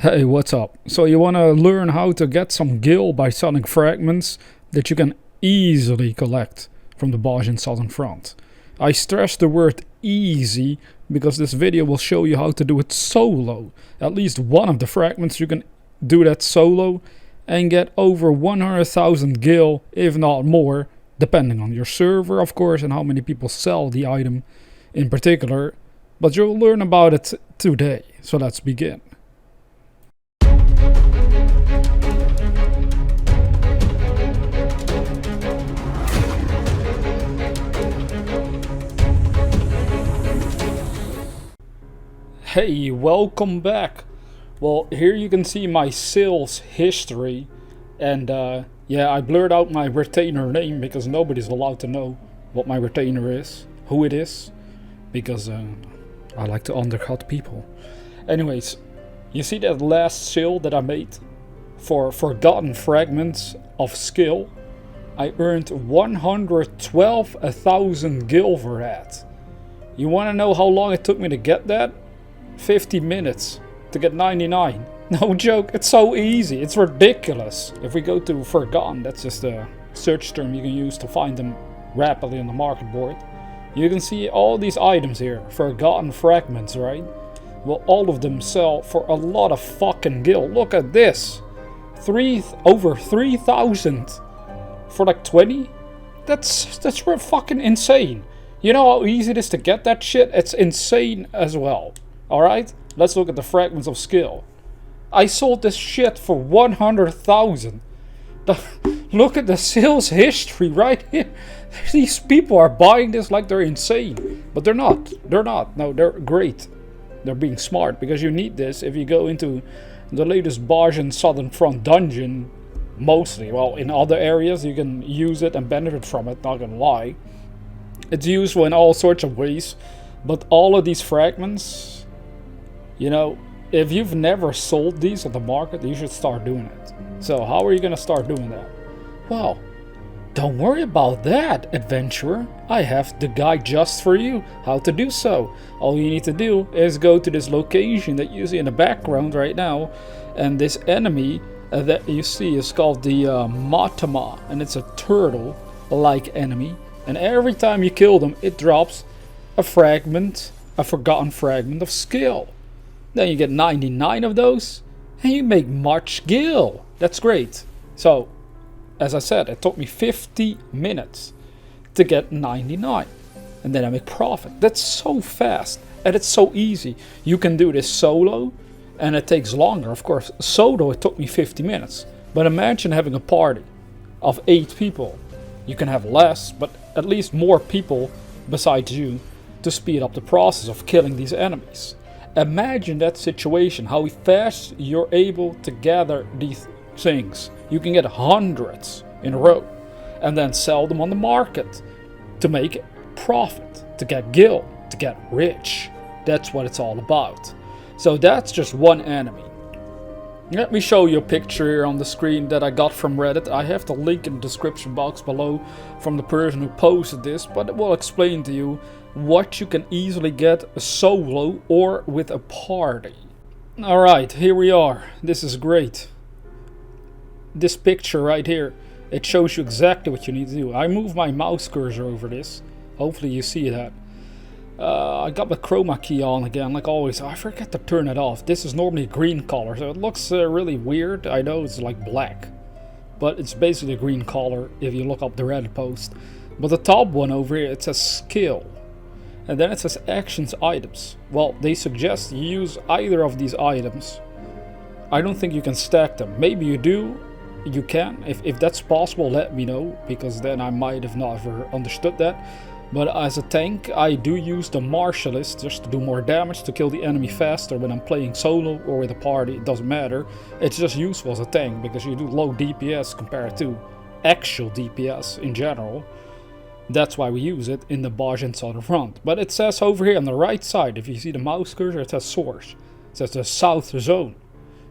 Hey, what's up? So you want to learn how to get some gil by selling fragments that you can easily collect from the Bozjan Southern Front. I stress the word easy because this video will show you how to do it solo. At least one of the fragments you can do that solo and get over 100,000 gil, if not more, depending on your server of course and how many people sell the item in particular. But you'll learn about it today, so let's begin. Hey, welcome back. Well, here you can see my sales history, and yeah, I blurred out my retainer name because nobody's allowed to know what my retainer is, who it is, because I like to undercut people. Anyways, you see that last sale that I made for forgotten fragments of skill? I earned 112,000 gil for that. You want to know how long it took me to get that? 50 minutes to get 99. No joke, it's so easy, it's ridiculous. If we go to Forgotten, that's just a search term you can use to find them rapidly on the market board. You can see all these items here, Forgotten fragments, right? Well, all of them sell for a lot of fucking gil. Look at this, over 3,000 for like 20. That's fucking insane. You know how easy it is to get that shit? It's insane as well. Alright, let's look at the fragments of skill. I sold this shit for 100,000. Look at the sales history right here. These people are buying this like they're insane. But they're not. They're not. No, they're great. They're being smart because you need this if you go into the latest Bozjan Southern Front dungeon. Mostly. Well, in other areas you can use it and benefit from it, not gonna lie. It's useful in all sorts of ways. But all of these fragments... You know, if you've never sold these on the market, you should start doing it. So how are you going to start doing that? Well, don't worry about that, adventurer. I have the guide just for you, how to do so. All you need to do is go to this location that you see in the background right now. And this enemy that you see is called the Matama. And it's a turtle-like enemy. And every time you kill them, it drops a fragment, a forgotten fragment of skill. Then you get 99 of those, and you make much gil. That's great. So, as I said, it took me 50 minutes to get 99. And then I make profit. That's so fast, and it's so easy. You can do this solo, and it takes longer. Of course, solo it took me 50 minutes. But imagine having a party of 8 people. You can have less, but at least more people besides you to speed up the process of killing these enemies. Imagine that situation, how fast you're able to gather these things. You can get hundreds in a row and then sell them on the market to make profit, to get gil, to get rich. That's what it's all about. So that's just one enemy. Let me show you a picture here on the screen that I got from Reddit. I have the link in the description box below from the person who posted this, but it will explain to you what you can easily get solo or with a party. Alright, here we are. This is great. This picture right here, it shows you exactly what you need to do. I move my mouse cursor over this. Hopefully you see that. I got the chroma key on again, like always. I forget to turn it off. This is normally green color, so it looks really weird. I know it's like black, but it's basically a green color if you look up the Reddit post. But the top one over here, it says skill. And then it says actions items. Well, they suggest you use either of these items. I don't think you can stack them. Maybe you do. You can. If that's possible, let me know, because then I might have never understood that. But as a tank, I do use the Martialist just to do more damage, to kill the enemy faster when I'm playing solo or with a party. It doesn't matter. It's just useful as a tank because you do low DPS compared to actual DPS in general. That's why we use it in the Bozjan Southern Front. But it says over here on the right side, if you see the mouse cursor, it says source. It says the South Zone.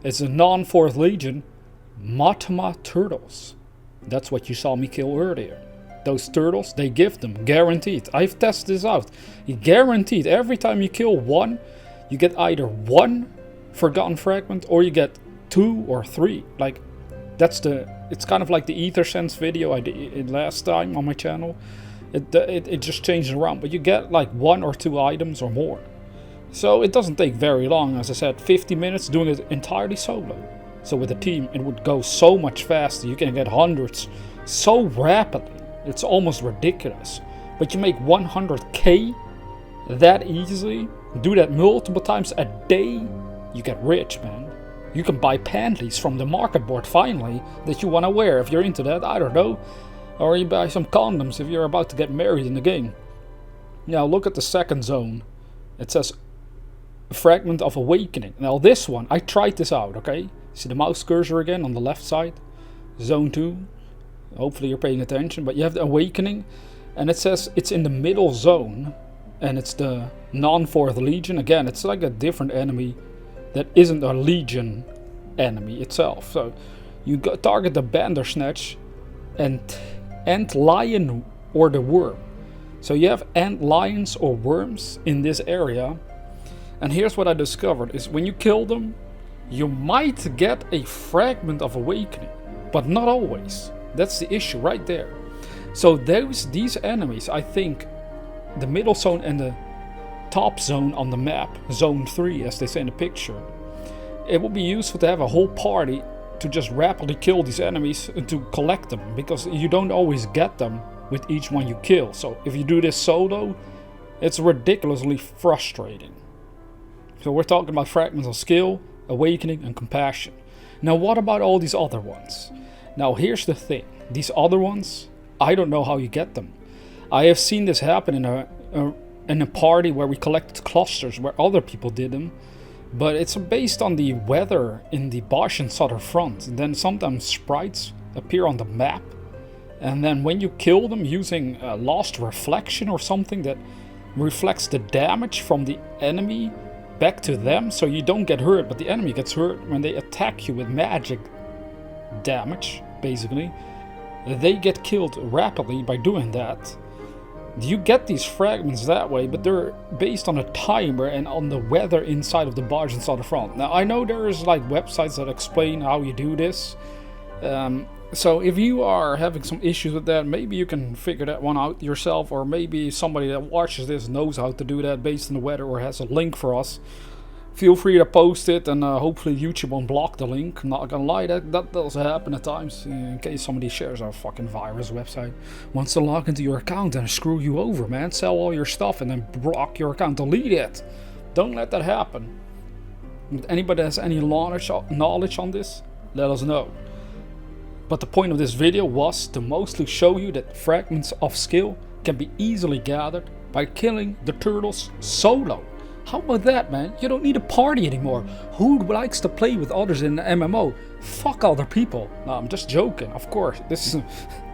It's a non-4th Legion Matama turtles. That's what you saw me kill earlier. Those turtles, they give them, guaranteed. I've tested this out. Guaranteed, every time you kill one, you get either 1 Forgotten Fragment, or you get 2 or 3. Like, it's kind of like the Ether Sense video I did last time on my channel. It just changes around, but you get like 1 or 2 items or more. So it doesn't take very long, as I said, 50 minutes doing it entirely solo. So with a team it would go so much faster, you can get hundreds so rapidly, it's almost ridiculous. But you make 100k that easily, do that multiple times a day, you get rich, man. You can buy panties from the market board finally that you want to wear if you're into that, I don't know. Or you buy some condoms if you're about to get married in the game. Now look at the second zone. It says Fragment of Awakening. Now this one, I tried this out, okay? See the mouse cursor again on the left side? Zone 2. Hopefully you're paying attention. But you have the Awakening. And it says it's in the middle zone. And it's the non-4th Legion. Again, it's like a different enemy that isn't a Legion enemy itself. So you target the Bandersnatch and Ant Lion or the Worm. So you have Ant Lions or Worms in this area. And here's what I discovered is when you kill them, you might get a Fragment of Awakening, but not always. That's the issue right there. So these enemies, I think, the middle zone and the top zone on the map, zone 3 as they say in the picture, it would be useful to have a whole party to just rapidly kill these enemies and to collect them, because you don't always get them with each one you kill. So if you do this solo, it's ridiculously frustrating. So we're talking about Fragments of Skill, Awakening and Compassion. Now what about all these other ones? Now here's the thing, these other ones, I don't know how you get them. I have seen this happen in a party where we collected clusters where other people did them, but it's based on the weather in the Bozjan southern front. And then sometimes sprites appear on the map, and then when you kill them using Lost Reflection or something that reflects the damage from the enemy back to them, so you don't get hurt, but the enemy gets hurt when they attack you with magic damage, basically. They get killed rapidly by doing that. You get these fragments that way, but they're based on a timer and on the weather inside of the Bozjan southern front. Now I know there's like websites that explain how you do this. So if you are having some issues with that, maybe you can figure that one out yourself, or maybe somebody that watches this knows how to do that based on the weather or has a link for us. Feel free to post it, and hopefully YouTube won't block the link. I'm not gonna lie, that does happen at times, in case somebody shares a fucking virus website, wants to log into your account and screw you over, man. Sell all your stuff and then block your account, delete it. Don't let that happen. If anybody has any knowledge on this, let us know. But the point of this video was to mostly show you that Fragments of Skill can be easily gathered by killing the turtles solo. How about that, man? You don't need a party anymore. Who likes to play with others in the MMO? Fuck other people. No, I'm just joking, of course. This is a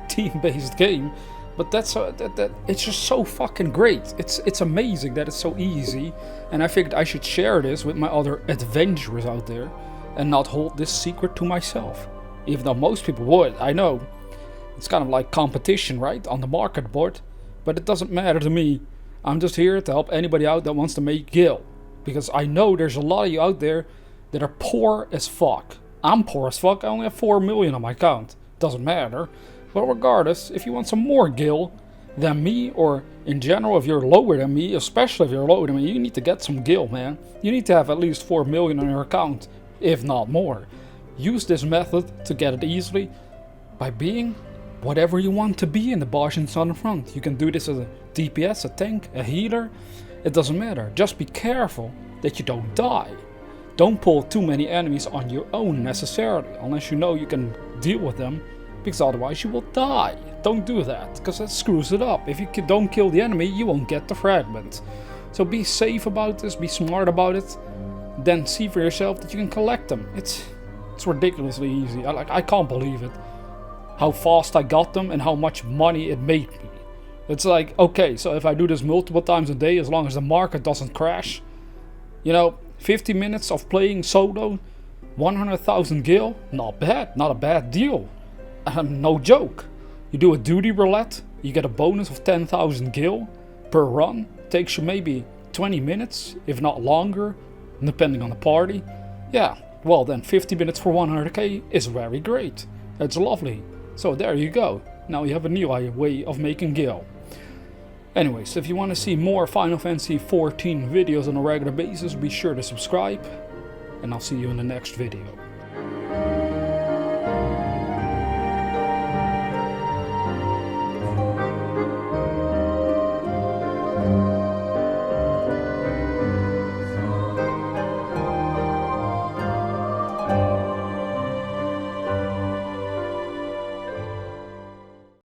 team-based game. But it's just so fucking great. It's amazing that it's so easy. And I figured I should share this with my other adventurers out there and not hold this secret to myself. Even though most people would, I know. It's kind of like competition, right? On the market board. But it doesn't matter to me. I'm just here to help anybody out that wants to make gil. Because I know there's a lot of you out there that are poor as fuck. I'm poor as fuck, I only have 4 million on my account. Doesn't matter. But regardless, if you want some more gil than me, or in general if you're lower than me, especially if you're lower than me, you need to get some gil, man. You need to have at least 4 million on your account, if not more. Use this method to get it easily by being whatever you want to be in the Bozjan southern front. You can do this as a DPS, a tank, a healer. It doesn't matter. Just be careful that you don't die. Don't pull too many enemies on your own necessarily, unless you know you can deal with them, because otherwise you will die. Don't do that, because that screws it up. If you don't kill the enemy, you won't get the fragment. So be safe about this, be smart about it, then see for yourself that you can collect them. It's ridiculously easy. I can't believe it. How fast I got them and how much money it made me. It's like, okay, so if I do this multiple times a day, as long as the market doesn't crash, you know, 50 minutes of playing solo, 100,000 gil, not bad, not a bad deal. No joke. You do a duty roulette, you get a bonus of 10,000 gil per run. Takes you maybe 20 minutes, if not longer, depending on the party. Yeah, well then 50 minutes for 100k is very great. It's lovely. So there you go. Now you have a new way of making gil. Anyways, if you want to see more Final Fantasy XIV videos on a regular basis, be sure to subscribe. And I'll see you in the next video.